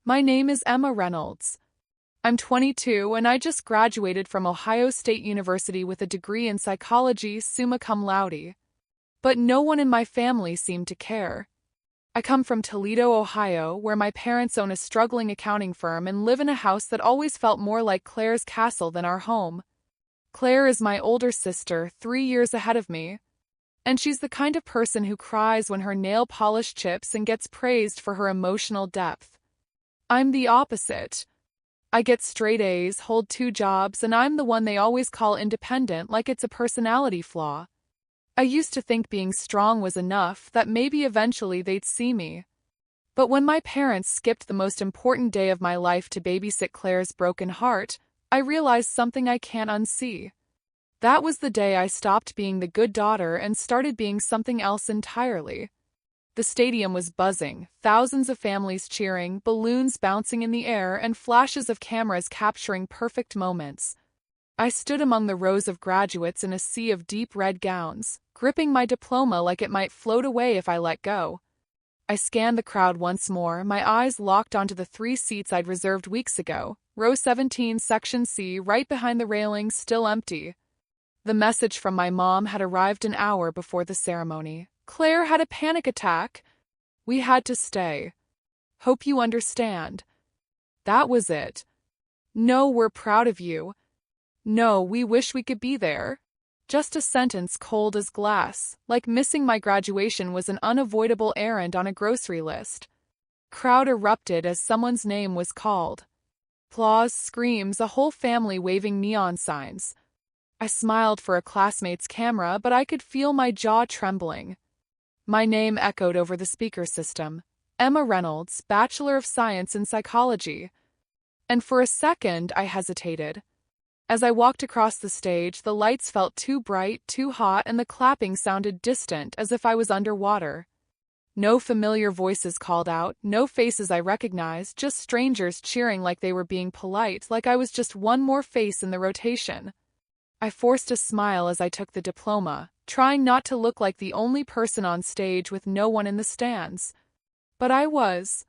My name is Emma Reynolds. I'm 22 and I just graduated from Ohio State University with a degree in psychology summa cum laude. But no one in my family seemed to care. I come from Toledo, Ohio, where my parents own a struggling accounting firm and live in a house that always felt more like Claire's castle than our home. Claire is my older sister, 3 years ahead of me. And she's the kind of person who cries when her nail polish chips and gets praised for her emotional depth. I'm the opposite. I get straight A's, hold 2 jobs, and I'm the one they always call independent like it's a personality flaw. I used to think being strong was enough, that maybe eventually they'd see me. But when my parents skipped the most important day of my life to babysit Claire's broken heart, I realized something I can't unsee. That was the day I stopped being the good daughter and started being something else entirely. The stadium was buzzing, thousands of families cheering, balloons bouncing in the air, and flashes of cameras capturing perfect moments. I stood among the rows of graduates in a sea of deep red gowns, gripping my diploma like it might float away if I let go. I scanned the crowd once more, my eyes locked onto the 3 seats I'd reserved weeks ago, row 17, section C, right behind the railing, still empty. The message from my mom had arrived an hour before the ceremony. Claire had a panic attack. We had to stay. Hope you understand. That was it. No, we're proud of you. No, we wish we could be there. Just a sentence cold as glass, like missing my graduation was an unavoidable errand on a grocery list. Crowd erupted as someone's name was called. Applause, screams, a whole family waving neon signs. I smiled for a classmate's camera, but I could feel my jaw trembling. My name echoed over the speaker system. Emma Reynolds, Bachelor of Science in Psychology. And for a second, I hesitated. As I walked across the stage, the lights felt too bright, too hot, and the clapping sounded distant, as if I was underwater. No familiar voices called out, no faces I recognized, just strangers cheering like they were being polite, like I was just one more face in the rotation. I forced a smile as I took the diploma, trying not to look like the only person on stage with no one in the stands. But I was.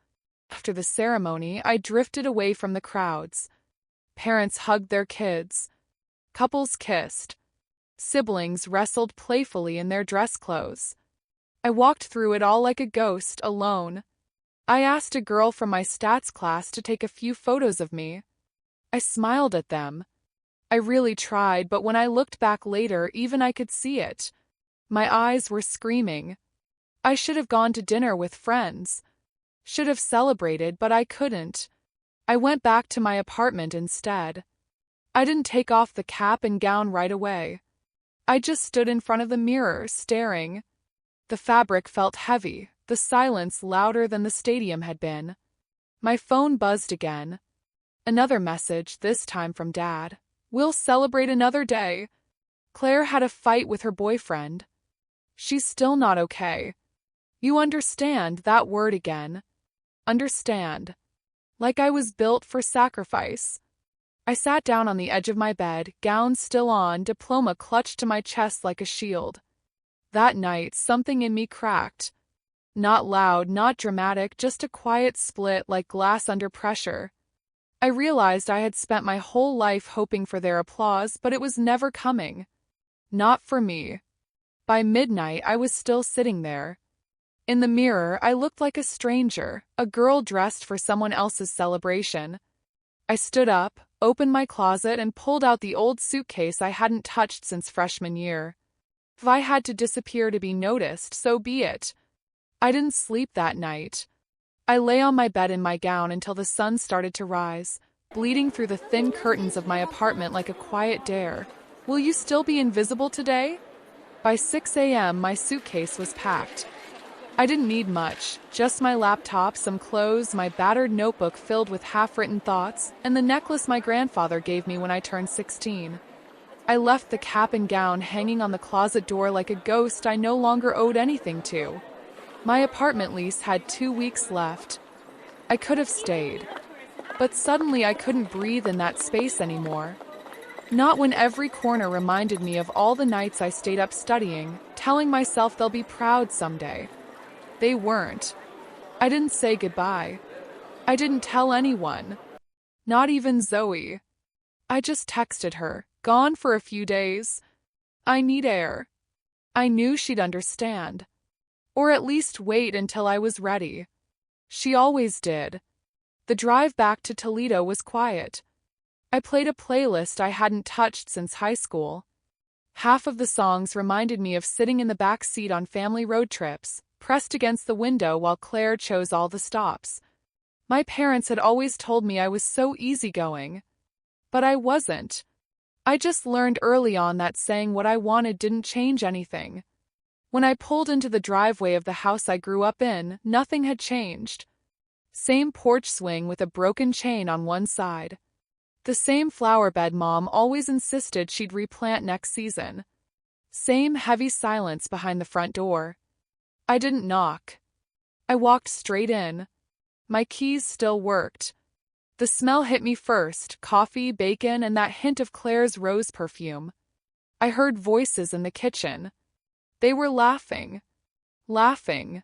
After the ceremony, I drifted away from the crowds. Parents hugged their kids. Couples kissed. Siblings wrestled playfully in their dress clothes. I walked through it all like a ghost, alone. I asked a girl from my stats class to take a few photos of me. I smiled at them. I really tried, but when I looked back later, even I could see it. My eyes were screaming. I should have gone to dinner with friends. Should have celebrated, but I couldn't. I went back to my apartment instead. I didn't take off the cap and gown right away. I just stood in front of the mirror, staring. The fabric felt heavy, the silence louder than the stadium had been. My phone buzzed again. Another message, this time from Dad. We'll celebrate another day. Claire had a fight with her boyfriend. She's still not okay. You understand, that word again. Understand. Like I was built for sacrifice. I sat down on the edge of my bed, gown still on, diploma clutched to my chest like a shield. That night, something in me cracked. Not loud, not dramatic, just a quiet split like glass under pressure. I realized I had spent my whole life hoping for their applause, but it was never coming. Not for me. By midnight, I was still sitting there. In the mirror, I looked like a stranger, a girl dressed for someone else's celebration. I stood up, opened my closet, and pulled out the old suitcase I hadn't touched since freshman year. If I had to disappear to be noticed, so be it. I didn't sleep that night. I lay on my bed in my gown until the sun started to rise, bleeding through the thin curtains of my apartment like a quiet dare. Will you still be invisible today? By 6 a.m., my suitcase was packed. I didn't need much, just my laptop, some clothes, my battered notebook filled with half-written thoughts, and the necklace my grandfather gave me when I turned 16. I left the cap and gown hanging on the closet door like a ghost I no longer owed anything to. My apartment lease had 2 weeks left. I could have stayed. But suddenly I couldn't breathe in that space anymore. Not when every corner reminded me of all the nights I stayed up studying, telling myself they'll be proud someday. They weren't. I didn't say goodbye. I didn't tell anyone. Not even Zoe. I just texted her, gone for a few days. I need air. I knew she'd understand. Or at least wait until I was ready. She always did. The drive back to Toledo was quiet. I played a playlist I hadn't touched since high school. Half of the songs reminded me of sitting in the back seat on family road trips, pressed against the window while Claire chose all the stops. My parents had always told me I was so easygoing. But I wasn't. I just learned early on that saying what I wanted didn't change anything. When I pulled into the driveway of the house I grew up in, nothing had changed. Same porch swing with a broken chain on one side. The same flower bed Mom always insisted she'd replant next season. Same heavy silence behind the front door. I didn't knock. I walked straight in. My keys still worked. The smell hit me first, coffee, bacon, and that hint of Claire's rose perfume. I heard voices in the kitchen. They were laughing. Laughing.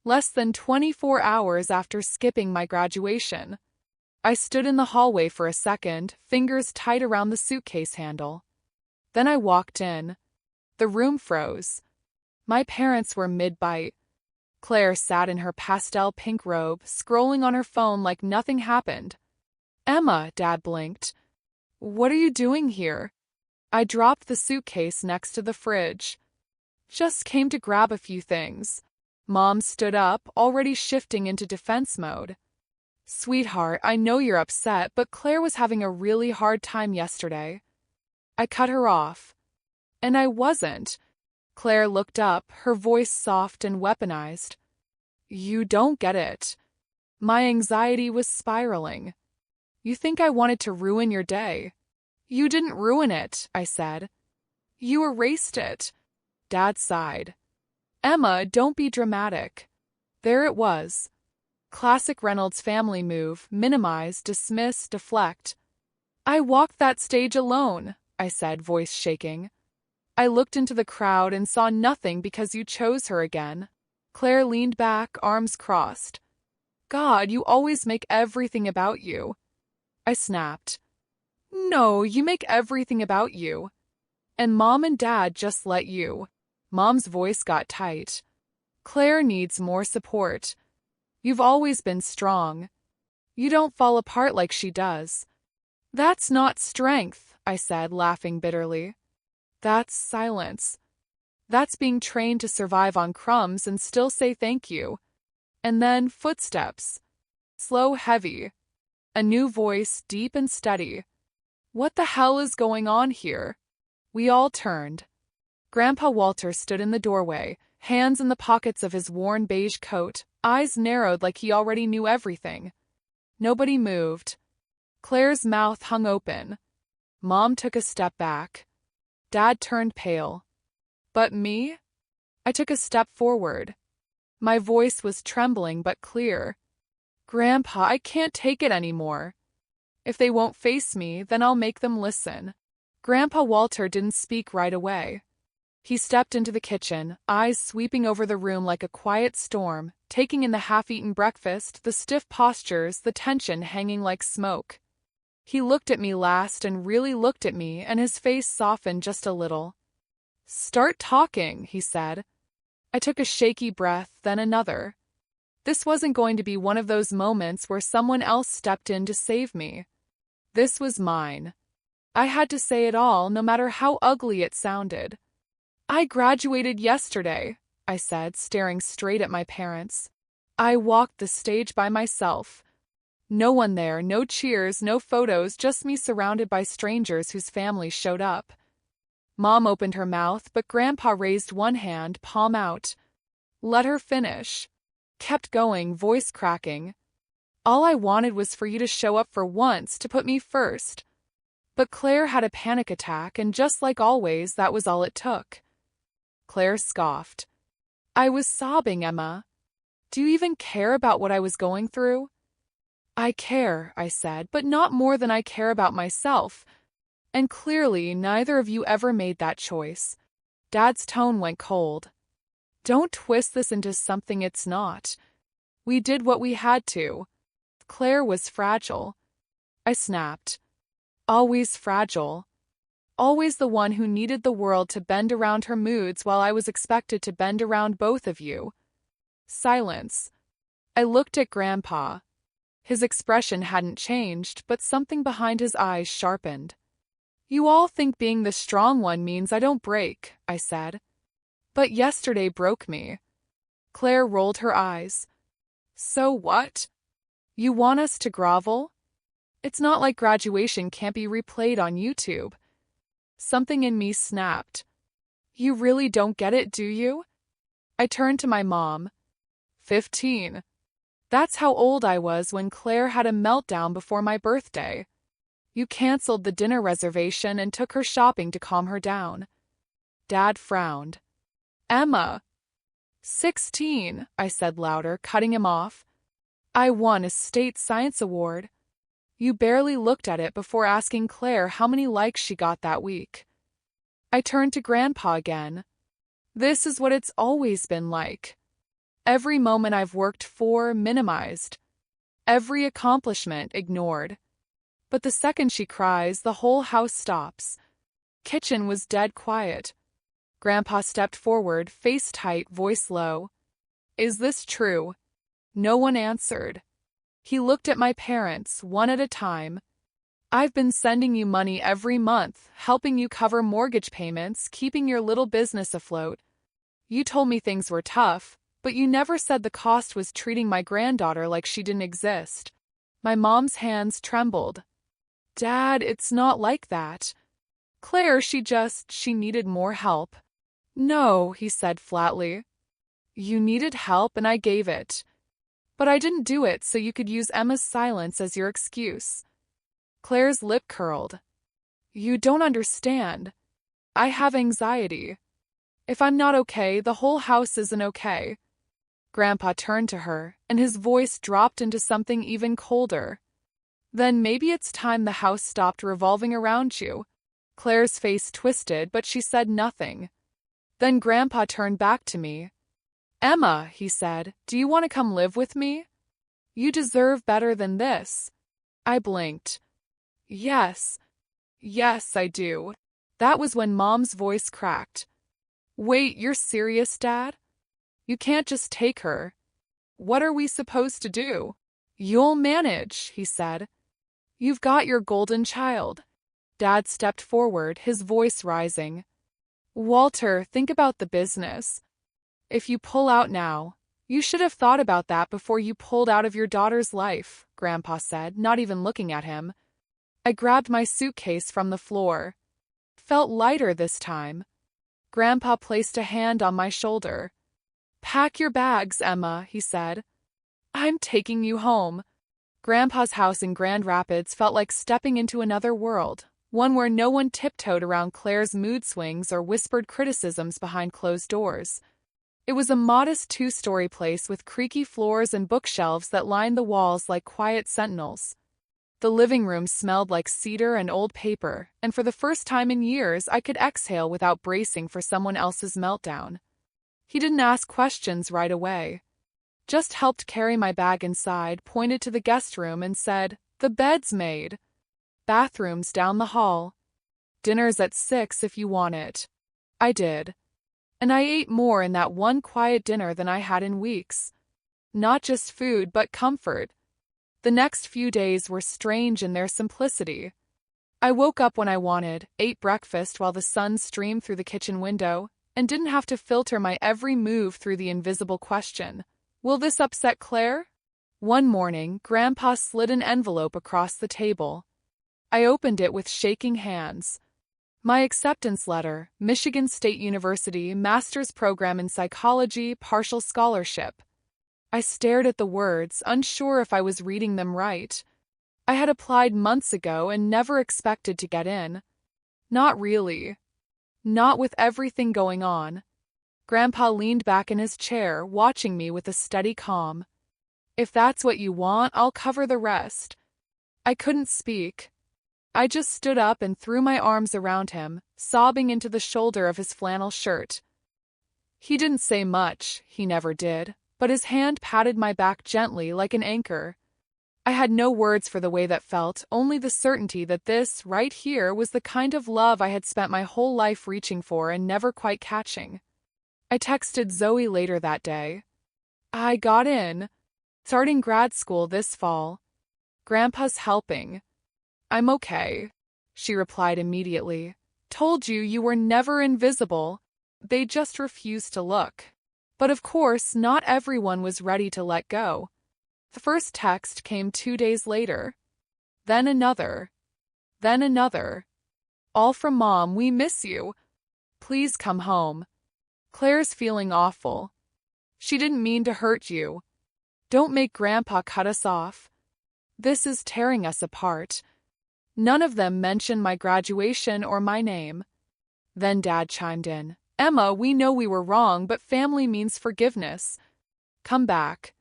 Less than 24 hours after skipping my graduation. I stood in the hallway for a second, fingers tight around the suitcase handle. Then I walked in. The room froze. My parents were mid-bite. Claire sat in her pastel pink robe, scrolling on her phone like nothing happened. "Emma," Dad blinked. "What are you doing here?" I dropped the suitcase next to the fridge. "Just came to grab a few things." Mom stood up, already shifting into defense mode. "Sweetheart, I know you're upset, but Claire was having a really hard time yesterday." I cut her off. And I wasn't. Claire looked up, her voice soft and weaponized. "You don't get it." My anxiety was spiraling. "You think I wanted to ruin your day?" "You didn't ruin it," I said. "You erased it." Dad sighed. "Emma, don't be dramatic." There it was. Classic Reynolds family move, minimize, dismiss, deflect. "I walked that stage alone," I said, voice shaking. "I looked into the crowd and saw nothing because you chose her again." Claire leaned back, arms crossed. "God, you always make everything about you." I snapped. "No, you make everything about you. And Mom and Dad just let you." Mom's voice got tight. "Claire needs more support. You've always been strong. You don't fall apart like she does." "That's not strength," I said, laughing bitterly. "That's silence. That's being trained to survive on crumbs and still say thank you." And then footsteps. Slow, heavy. A new voice, deep and steady. "What the hell is going on here?" We all turned. Grandpa Walter stood in the doorway, hands in the pockets of his worn beige coat, eyes narrowed like he already knew everything. Nobody moved. Claire's mouth hung open. Mom took a step back. Dad turned pale. But me? I took a step forward. My voice was trembling but clear. "Grandpa, I can't take it anymore. If they won't face me, then I'll make them listen." Grandpa Walter didn't speak right away. He stepped into the kitchen, eyes sweeping over the room like a quiet storm, taking in the half-eaten breakfast, the stiff postures, the tension hanging like smoke. He looked at me last and really looked at me, and his face softened just a little. "Start talking," he said. I took a shaky breath, then another. This wasn't going to be one of those moments where someone else stepped in to save me. This was mine. I had to say it all, no matter how ugly it sounded. "I graduated yesterday," I said, staring straight at my parents. I walked the stage by myself. No one there, no cheers, no photos, just me surrounded by strangers whose families showed up. Mom opened her mouth, but Grandpa raised one hand, palm out. Let her finish. Kept going, voice cracking. "All I wanted was for you to show up for once, to put me first." But Claire had a panic attack, and just like always, that was all it took. Claire scoffed. "I was sobbing, Emma. Do you even care about what I was going through?" "I care," I said, "but not more than I care about myself. And clearly, neither of you ever made that choice." Dad's tone went cold. "Don't twist this into something it's not. We did what we had to." Claire was fragile. I snapped. Always fragile. Always the one who needed the world to bend around her moods while I was expected to bend around both of you. Silence. I looked at Grandpa. His expression hadn't changed, but something behind his eyes sharpened. You all think being the strong one means I don't break, I said. But yesterday broke me. Claire rolled her eyes. So what? You want us to grovel? It's not like graduation can't be replayed on YouTube. Something in me snapped. You really don't get it, do you? I turned to my mom. 15. That's how old I was when Claire had a meltdown before my birthday. You canceled the dinner reservation and took her shopping to calm her down. Dad frowned. Emma. 16, I said louder, cutting him off. I won a state science award. You barely looked at it before asking Claire how many likes she got that week. I turned to Grandpa again. This is what it's always been like. Every moment I've worked for, minimized. Every accomplishment, ignored. But the second she cries, the whole house stops. Kitchen was dead quiet. Grandpa stepped forward, face tight, voice low. Is this true? No one answered. He looked at my parents, one at a time. I've been sending you money every month, helping you cover mortgage payments, keeping your little business afloat. You told me things were tough, but you never said the cost was treating my granddaughter like she didn't exist. My mom's hands trembled. Dad, it's not like that. Claire, she needed more help. No, he said flatly. You needed help and I gave it. But I didn't do it so you could use Emma's silence as your excuse. Claire's lip curled. You don't understand. I have anxiety. If I'm not okay, the whole house isn't okay. Grandpa turned to her, and his voice dropped into something even colder. Then maybe it's time the house stopped revolving around you. Claire's face twisted, but she said nothing. Then Grandpa turned back to me. Emma, he said, do you want to come live with me? You deserve better than this. I blinked. Yes, I do. That was when Mom's voice cracked. Wait, you're serious, Dad? You can't just take her. What are we supposed to do? You'll manage, he said. You've got your golden child. Dad stepped forward, his voice rising. Walter, think about the business. If you pull out now, you should have thought about that before you pulled out of your daughter's life, Grandpa said, not even looking at him. I grabbed my suitcase from the floor. Felt lighter this time. Grandpa placed a hand on my shoulder. Pack your bags, Emma, he said. I'm taking you home. Grandpa's house in Grand Rapids felt like stepping into another world, one where no one tiptoed around Claire's mood swings or whispered criticisms behind closed doors. It was a modest two-story place with creaky floors and bookshelves that lined the walls like quiet sentinels. The living room smelled like cedar and old paper, and for the first time in years I could exhale without bracing for someone else's meltdown. He didn't ask questions right away. Just helped carry my bag inside, pointed to the guest room and said, The bed's made. Bathrooms down the hall. Dinner's at 6 if you want it. I did. And I ate more in that one quiet dinner than I had in weeks. Not just food, but comfort. The next few days were strange in their simplicity. I woke up when I wanted, ate breakfast while the sun streamed through the kitchen window, and didn't have to filter my every move through the invisible question, will this upset Claire? One morning, Grandpa slid an envelope across the table. I opened it with shaking hands. My acceptance letter, Michigan State University, Master's Program in Psychology, partial scholarship. I stared at the words, unsure if I was reading them right. I had applied months ago and never expected to get in. Not really. Not with everything going on. Grandpa leaned back in his chair, watching me with a steady calm. If that's what you want, I'll cover the rest. I couldn't speak. I just stood up and threw my arms around him, sobbing into the shoulder of his flannel shirt. He didn't say much, he never did, but his hand patted my back gently like an anchor. I had no words for the way that felt, only the certainty that this, right here, was the kind of love I had spent my whole life reaching for and never quite catching. I texted Zoe later that day. I got in. Starting grad school this fall. Grandpa's helping. I'm okay, she replied immediately. Told you you were never invisible. They just refused to look. But of course, not everyone was ready to let go. The first text came 2 days later. Then another. Then another. All from Mom, we miss you. Please come home. Claire's feeling awful. She didn't mean to hurt you. Don't make Grandpa cut us off. This is tearing us apart. None of them mentioned my graduation or my name. Then Dad chimed in. Emma, we know we were wrong, but family means forgiveness. Come back.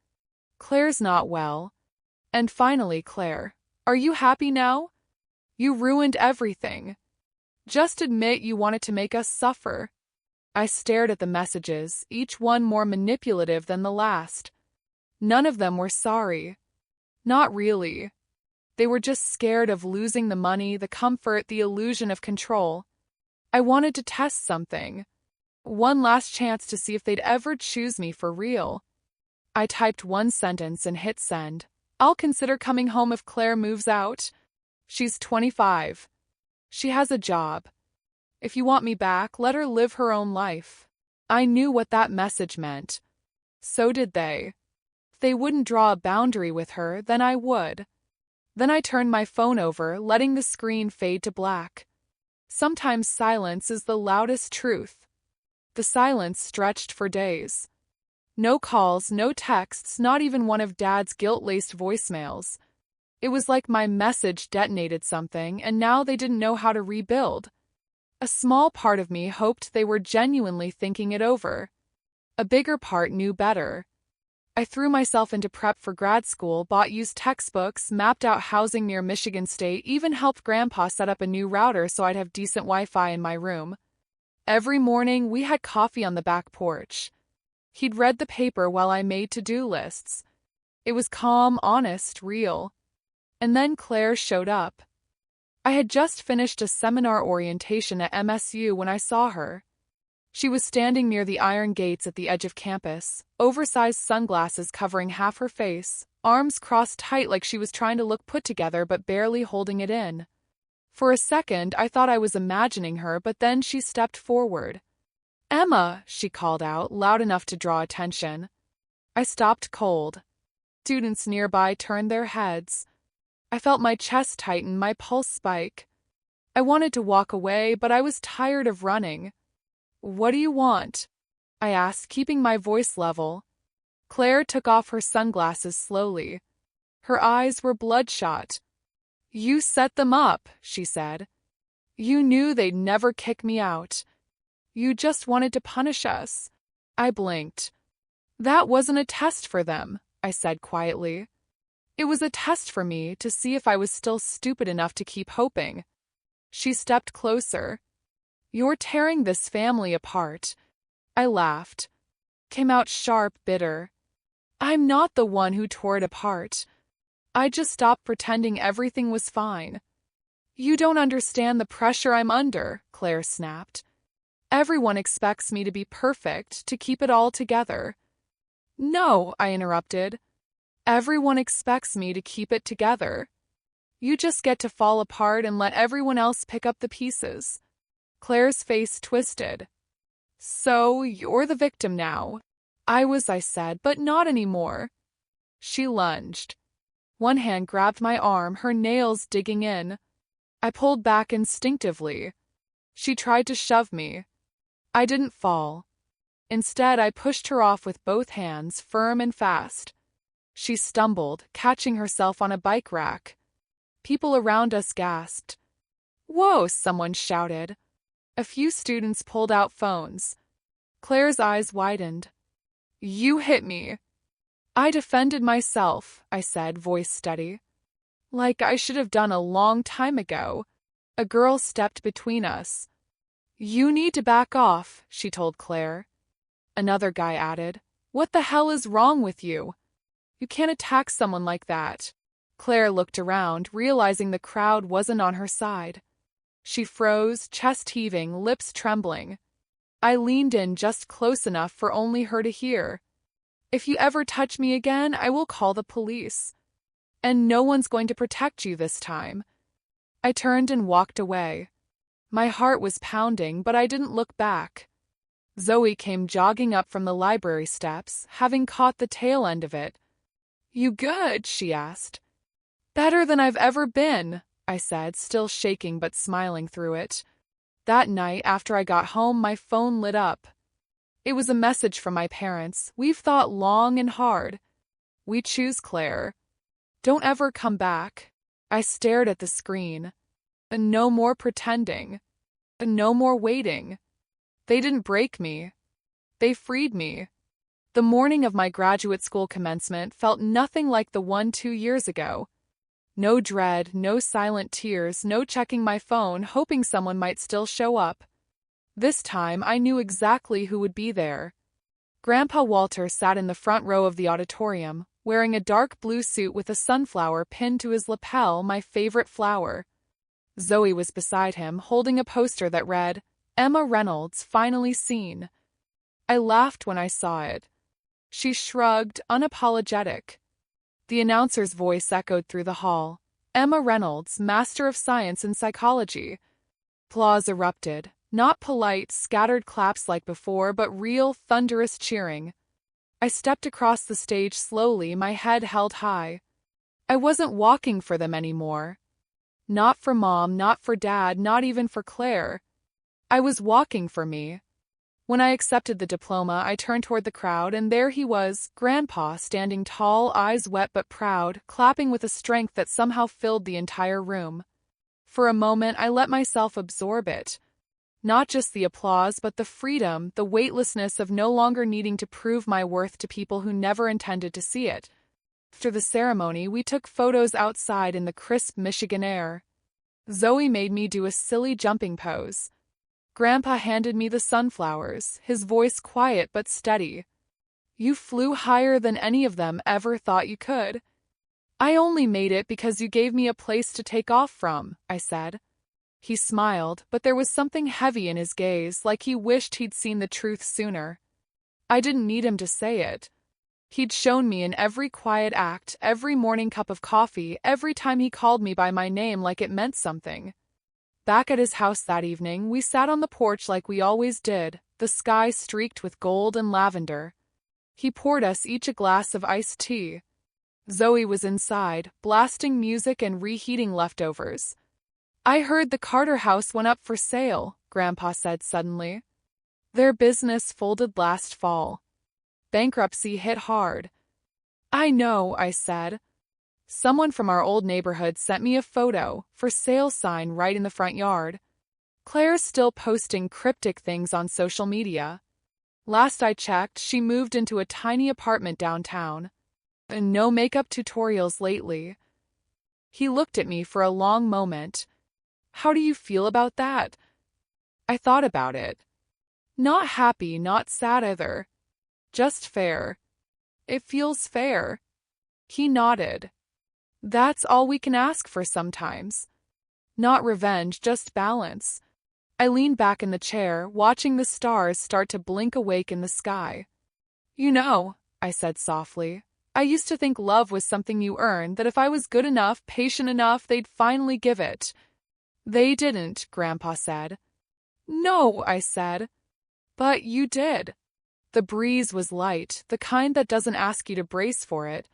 Claire's not well. And finally, Claire, are you happy now? You ruined everything. Just admit you wanted to make us suffer. I stared at the messages, each one more manipulative than the last. None of them were sorry. Not really. They were just scared of losing the money, the comfort, the illusion of control. I wanted to test something. One last chance to see if they'd ever choose me for real. I typed one sentence and hit send. I'll consider coming home if Claire moves out. She's 25. She has a job. If you want me back, let her live her own life. I knew what that message meant. So did they. If they wouldn't draw a boundary with her, then I would. Then I turned my phone over, letting the screen fade to black. Sometimes silence is the loudest truth. The silence stretched for days. No calls, no texts, not even one of Dad's guilt-laced voicemails. It was like my message detonated something, and now they didn't know how to rebuild. A small part of me hoped they were genuinely thinking it over. A bigger part knew better. I threw myself into prep for grad school, bought used textbooks, mapped out housing near Michigan State, even helped Grandpa set up a new router so I'd have decent Wi-Fi in my room. Every morning, we had coffee on the back porch. He'd read the paper while I made to-do lists. It was calm, honest, real. And then Claire showed up. I had just finished a seminar orientation at MSU when I saw her. She was standing near the iron gates at the edge of campus, oversized sunglasses covering half her face, arms crossed tight like she was trying to look put together but barely holding it in. For a second, I thought I was imagining her, but then she stepped forward. Emma, she called out, loud enough to draw attention. I stopped cold. Students nearby turned their heads. I felt my chest tighten, my pulse spike. I wanted to walk away, but I was tired of running. What do you want? I asked, keeping my voice level. Claire took off her sunglasses slowly. Her eyes were bloodshot. You set them up, she said. You knew they'd never kick me out. You just wanted to punish us. I blinked. That wasn't a test for them, I said quietly. It was a test for me to see if I was still stupid enough to keep hoping. She stepped closer. You're tearing this family apart. I laughed. Came out sharp, bitter. I'm not the one who tore it apart. I just stopped pretending everything was fine. You don't understand the pressure I'm under, Claire snapped. Everyone expects me to be perfect, to keep it all together. No, I interrupted. Everyone expects me to keep it together. You just get to fall apart and let everyone else pick up the pieces. Claire's face twisted. So, you're the victim now. I said, but not anymore. She lunged. One hand grabbed my arm, her nails digging in. I pulled back instinctively. She tried to shove me. I didn't fall. Instead, I pushed her off with both hands, firm and fast. She stumbled, catching herself on a bike rack. People around us gasped. Whoa, someone shouted. A few students pulled out phones. Claire's eyes widened. You hit me. I defended myself, I said, voice steady. Like I should have done a long time ago. A girl stepped between us. You need to back off, she told Claire. Another guy added, What the hell is wrong with you? You can't attack someone like that. Claire looked around, realizing the crowd wasn't on her side. She froze, chest heaving, lips trembling. I leaned in just close enough for only her to hear. "If you ever touch me again, I will call the police. And no one's going to protect you this time." I turned and walked away. My heart was pounding, but I didn't look back. Zoe came jogging up from the library steps, having caught the tail end of it. "You good?" she asked. "Better than I've ever been," I said, still shaking but smiling through it. That night, after I got home, my phone lit up. It was a message from my parents. "We've thought long and hard. We choose Claire. Don't ever come back." I stared at the screen. No more pretending. No more waiting. They didn't break me. They freed me. The morning of my graduate school commencement felt nothing like the one 2 years ago. No dread, no silent tears, no checking my phone, hoping someone might still show up. This time, I knew exactly who would be there. Grandpa Walter sat in the front row of the auditorium, wearing a dark blue suit with a sunflower pinned to his lapel, my favorite flower. Zoe was beside him, holding a poster that read, "Emma Reynolds, finally seen." I laughed when I saw it. She shrugged, unapologetic. The announcer's voice echoed through the hall. "Emma Reynolds, Master of Science in Psychology." Applause erupted. Not polite, scattered claps like before, but real, thunderous cheering. I stepped across the stage slowly, my head held high. I wasn't walking for them anymore. Not for Mom, not for Dad, not even for Claire. I was walking for me. When I accepted the diploma, I turned toward the crowd, and there he was, Grandpa, standing tall, eyes wet but proud, clapping with a strength that somehow filled the entire room. For a moment, I let myself absorb it. Not just the applause, but the freedom, the weightlessness of no longer needing to prove my worth to people who never intended to see it. After the ceremony, we took photos outside in the crisp Michigan air. Zoe made me do a silly jumping pose. Grandpa handed me the sunflowers, his voice quiet but steady. "You flew higher than any of them ever thought you could." "I only made it because you gave me a place to take off from," I said. He smiled, but there was something heavy in his gaze, like he wished he'd seen the truth sooner. I didn't need him to say it. He'd shown me in every quiet act, every morning cup of coffee, every time he called me by my name like it meant something. Back at his house that evening, we sat on the porch like we always did, the sky streaked with gold and lavender. He poured us each a glass of iced tea. Zoe was inside, blasting music and reheating leftovers. "I heard the Carter house went up for sale," Grandpa said suddenly. "Their business folded last fall. Bankruptcy hit hard." "I know," I said. "Someone from our old neighborhood sent me a photo, for sale sign right in the front yard." Claire's still posting cryptic things on social media. Last I checked, she moved into a tiny apartment downtown. And no makeup tutorials lately. He looked at me for a long moment. "How do you feel about that?" I thought about it. Not happy, not sad either. Just fair. "It feels fair." He nodded. "That's all we can ask for sometimes. Not revenge, just balance." I leaned back in the chair, watching the stars start to blink awake in the sky. "You know," I said softly, "I used to think love was something you earned, that if I was good enough, patient enough, they'd finally give it." "They didn't," Grandpa said. "No," I said. "But you did." The breeze was light, the kind that doesn't ask you to brace for it.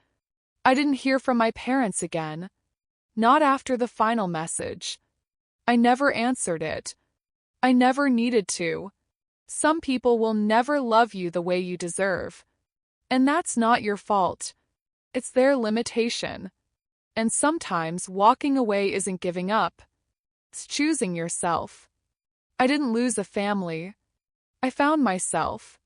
I didn't hear from my parents again. Not after the final message. I never answered it. I never needed to. Some people will never love you the way you deserve. And that's not your fault. It's their limitation. And sometimes walking away isn't giving up. It's choosing yourself. I didn't lose a family. I found myself.